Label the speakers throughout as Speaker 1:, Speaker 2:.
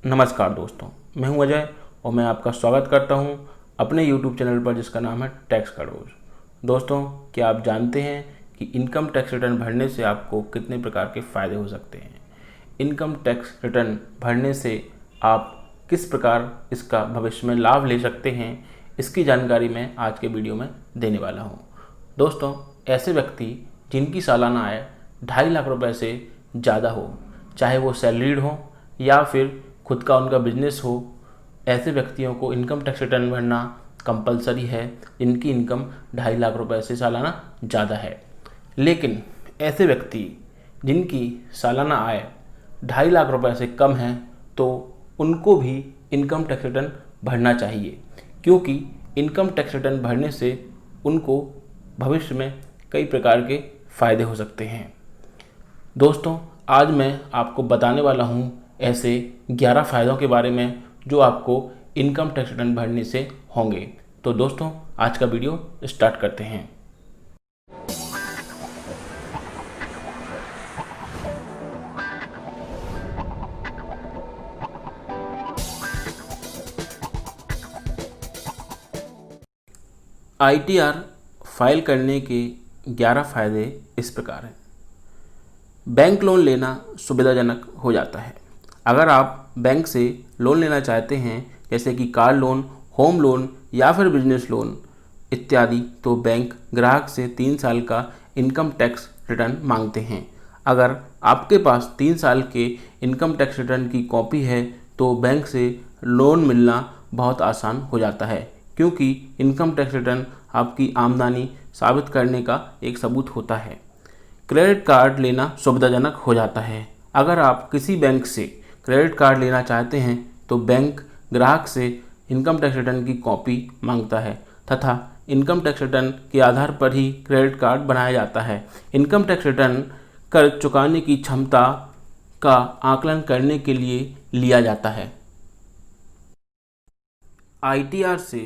Speaker 1: नमस्कार दोस्तों, मैं हूं अजय और मैं आपका स्वागत करता हूं अपने YouTube चैनल पर जिसका नाम है टैक्स का डोज। दोस्तों, क्या आप जानते हैं कि इनकम टैक्स रिटर्न भरने से आपको कितने प्रकार के फ़ायदे हो सकते हैं? इनकम टैक्स रिटर्न भरने से आप किस प्रकार इसका भविष्य में लाभ ले सकते हैं, इसकी जानकारी मैं आज के वीडियो में देने वाला हूँ। दोस्तों, ऐसे व्यक्ति जिनकी सालाना आय 2.5 लाख रुपए से ज़्यादा हो, चाहे वो सैलरीड हो या फिर खुद का उनका बिजनेस हो, ऐसे व्यक्तियों को इनकम टैक्स रिटर्न भरना कंपलसरी है जिनकी इनकम 2.5 लाख रुपए से सालाना ज़्यादा है। लेकिन ऐसे व्यक्ति जिनकी सालाना आय 2.5 लाख रुपए से कम है तो उनको भी इनकम टैक्स रिटर्न भरना चाहिए, क्योंकि इनकम टैक्स रिटर्न भरने से उनको भविष्य में कई प्रकार के फ़ायदे हो सकते हैं। दोस्तों, आज मैं आपको बताने वाला हूँ ऐसे 11 फ़ायदों के बारे में जो आपको इनकम टैक्स रिटर्न भरने से होंगे। तो दोस्तों, आज का वीडियो स्टार्ट करते हैं। ITR फाइल करने के 11 फ़ायदे इस प्रकार हैं। बैंक लोन लेना सुविधाजनक हो जाता है। अगर आप बैंक से लोन लेना चाहते हैं, जैसे कि कार लोन, होम लोन या फिर बिजनेस लोन इत्यादि, तो बैंक ग्राहक से 3 साल का इनकम टैक्स रिटर्न मांगते हैं। अगर आपके पास 3 साल के इनकम टैक्स रिटर्न की कॉपी है तो बैंक से लोन मिलना बहुत आसान हो जाता है, क्योंकि इनकम टैक्स रिटर्न आपकी आमदनी साबित करने का एक सबूत होता है। क्रेडिट कार्ड लेना सुविधाजनक हो जाता है। अगर आप किसी बैंक से क्रेडिट कार्ड लेना चाहते हैं तो बैंक ग्राहक से इनकम टैक्स रिटर्न की कॉपी मांगता है तथा इनकम टैक्स रिटर्न के आधार पर ही क्रेडिट कार्ड बनाया जाता है। इनकम टैक्स रिटर्न कर चुकाने की क्षमता का आकलन करने के लिए लिया जाता है। ITR से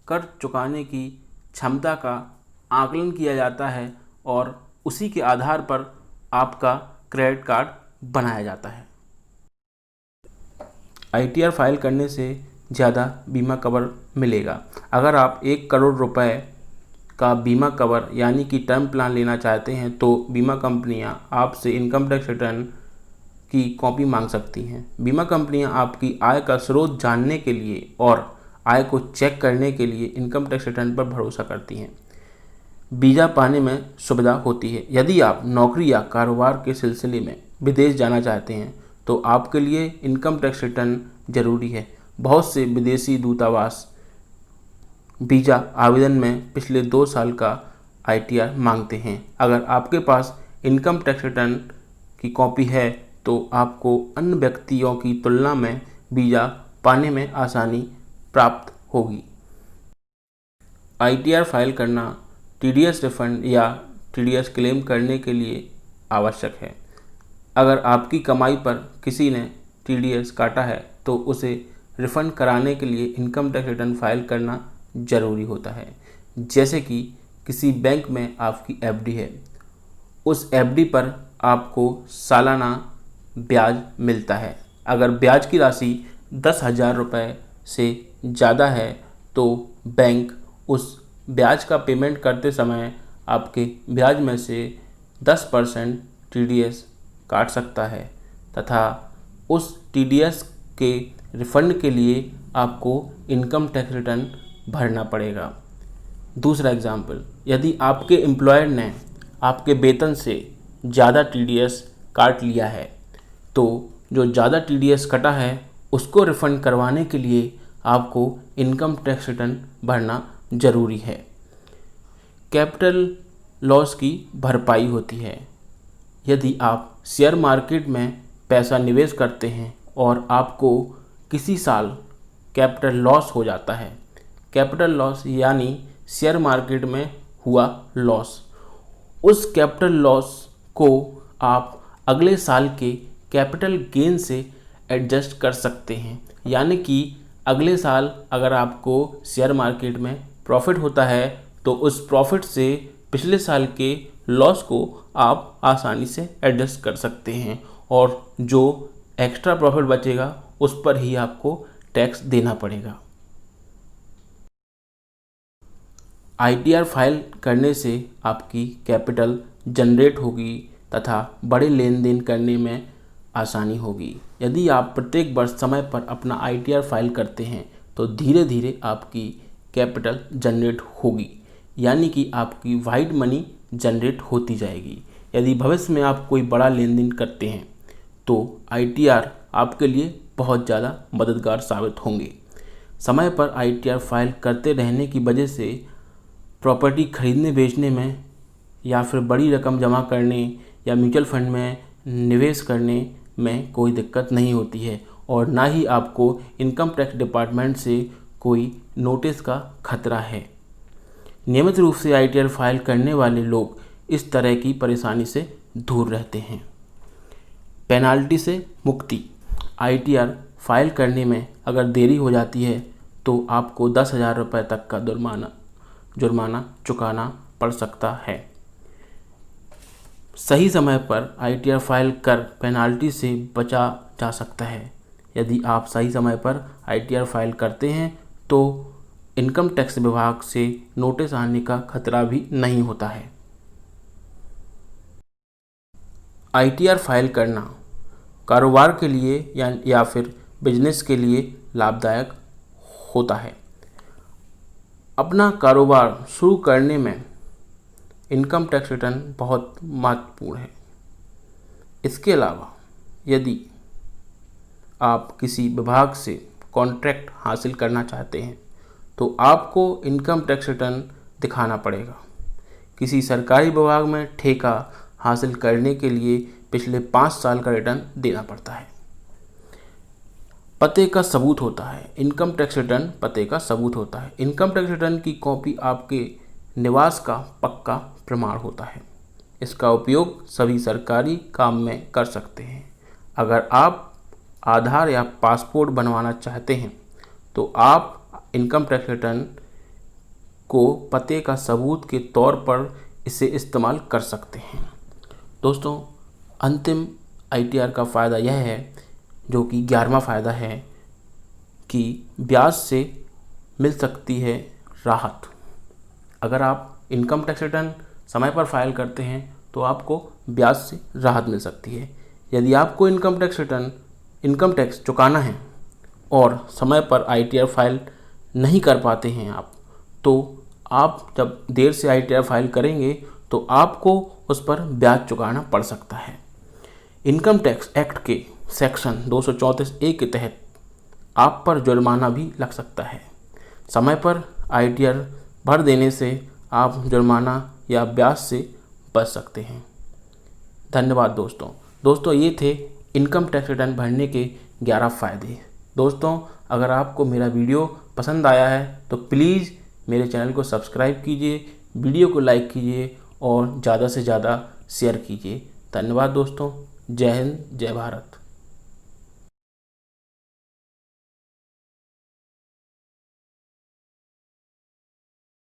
Speaker 1: कर चुकाने की क्षमता का आकलन किया जाता है और उसी के आधार पर आपका क्रेडिट कार्ड बनाया जाता है। ITR फाइल करने से ज़्यादा बीमा कवर मिलेगा। अगर आप 1 करोड़ रुपए का बीमा कवर यानी कि टर्म प्लान लेना चाहते हैं तो बीमा कंपनियां आपसे इनकम टैक्स रिटर्न की कॉपी मांग सकती हैं। बीमा कंपनियां आपकी आय का स्रोत जानने के लिए और आय को चेक करने के लिए इनकम टैक्स रिटर्न पर भरोसा करती हैं। वीज़ा पाने में सुविधा होती है। यदि आप नौकरी या कारोबार के सिलसिले में विदेश जाना चाहते हैं तो आपके लिए इनकम टैक्स रिटर्न ज़रूरी है। बहुत से विदेशी दूतावास वीज़ा आवेदन में पिछले 2 साल का ITR मांगते हैं। अगर आपके पास इनकम टैक्स रिटर्न की कॉपी है तो आपको अन्य व्यक्तियों की तुलना में वीज़ा पाने में आसानी प्राप्त होगी। ITR फाइल करना TDS रिफंड या TDS क्लेम करने के लिए आवश्यक है। अगर आपकी कमाई पर किसी ने TDS काटा है तो उसे रिफंड कराने के लिए इनकम टैक्स रिटर्न फाइल करना ज़रूरी होता है। जैसे कि किसी बैंक में आपकी FD है, उस FD पर आपको सालाना ब्याज मिलता है। अगर ब्याज की राशि 10,000 रुपये से ज़्यादा है तो बैंक उस ब्याज का पेमेंट करते समय आपके ब्याज में से 10% TDS काट सकता है तथा उस TDS के रिफंड के लिए आपको इनकम टैक्स रिटर्न भरना पड़ेगा। दूसरा एग्जाम्पल, यदि आपके एम्प्लॉयर ने आपके वेतन से ज़्यादा TDS काट लिया है तो जो ज़्यादा TDS कटा है उसको रिफ़ंड करवाने के लिए आपको इनकम टैक्स रिटर्न भरना ज़रूरी है। कैपिटल लॉस की भरपाई होती है। यदि आप शेयर मार्केट में पैसा निवेश करते हैं और आपको किसी साल कैपिटल लॉस हो जाता है, कैपिटल लॉस यानी शेयर मार्केट में हुआ लॉस, उस कैपिटल लॉस को आप अगले साल के कैपिटल गेन से एडजस्ट कर सकते हैं। यानी कि अगले साल अगर आपको शेयर मार्केट में प्रॉफिट होता है तो उस प्रॉफिट से पिछले साल के लॉस को आप आसानी से एडजस्ट कर सकते हैं और जो एक्स्ट्रा प्रॉफिट बचेगा उस पर ही आपको टैक्स देना पड़ेगा। ITR फाइल करने से आपकी कैपिटल जनरेट होगी तथा बड़े लेन देन करने में आसानी होगी। यदि आप प्रत्येक वर्ष समय पर अपना ITR फाइल करते हैं तो धीरे धीरे आपकी कैपिटल जनरेट होगी, यानी कि आपकी वाइड मनी जनरेट होती जाएगी। यदि भविष्य में आप कोई बड़ा लेन देन करते हैं तो ITR आपके लिए बहुत ज़्यादा मददगार साबित होंगे। समय पर ITR फाइल करते रहने की वजह से प्रॉपर्टी खरीदने बेचने में या फिर बड़ी रकम जमा करने या म्यूचुअल फंड में निवेश करने में कोई दिक्कत नहीं होती है और ना ही आपको इनकम टैक्स डिपार्टमेंट से कोई नोटिस का खतरा है। नियमित रूप से ITR फाइल करने वाले लोग इस तरह की परेशानी से दूर रहते हैं। पेनाल्टी से मुक्ति। ITR फाइल करने में अगर देरी हो जाती है तो आपको 10,000 रुपये तक का जुर्माना चुकाना पड़ सकता है। सही समय पर ITR फाइल कर पेनाल्टी से बचा जा सकता है। यदि आप सही समय पर ITR फाइल करते हैं तो इनकम टैक्स विभाग से नोटिस आने का खतरा भी नहीं होता है। ITR फाइल करना कारोबार के लिए या फिर बिजनेस के लिए लाभदायक होता है। अपना कारोबार शुरू करने में इनकम टैक्स रिटर्न बहुत महत्वपूर्ण है। इसके अलावा यदि आप किसी विभाग से कॉन्ट्रैक्ट हासिल करना चाहते हैं तो आपको इनकम टैक्स रिटर्न दिखाना पड़ेगा। किसी सरकारी विभाग में ठेका हासिल करने के लिए पिछले 5 साल का रिटर्न देना पड़ता है। पते का सबूत होता है। इनकम टैक्स रिटर्न पते का सबूत होता है। इनकम टैक्स रिटर्न की कॉपी आपके निवास का पक्का प्रमाण होता है। इसका उपयोग सभी सरकारी काम में कर सकते हैं। अगर आप आधार या पासपोर्ट बनवाना चाहते हैं तो आप इनकम टैक्स रिटर्न को पते का सबूत के तौर पर इसे इस्तेमाल कर सकते हैं। दोस्तों, अंतिम ITR का फ़ायदा यह है, जो कि 11वां फ़ायदा है, कि ब्याज से मिल सकती है राहत। अगर आप इनकम टैक्स रिटर्न समय पर फाइल करते हैं तो आपको ब्याज से राहत मिल सकती है। यदि आपको इनकम टैक्स चुकाना है और समय पर ITR फाइल नहीं कर पाते हैं तो आप जब देर से ITR फाइल करेंगे तो आपको उस पर ब्याज चुकाना पड़ सकता है। इनकम टैक्स एक्ट के सेक्शन 234A के तहत आप पर जुर्माना भी लग सकता है। समय पर ITR भर देने से आप जुर्माना या ब्याज से बच सकते हैं। धन्यवाद दोस्तों, ये थे इनकम टैक्स रिटर्न भरने के 11 फ़ायदे। दोस्तों, अगर आपको मेरा वीडियो पसंद आया है तो प्लीज़ मेरे चैनल को सब्सक्राइब कीजिए, वीडियो को लाइक कीजिए और ज़्यादा से ज़्यादा शेयर कीजिए। धन्यवाद दोस्तों। जय हिंद, जय भारत।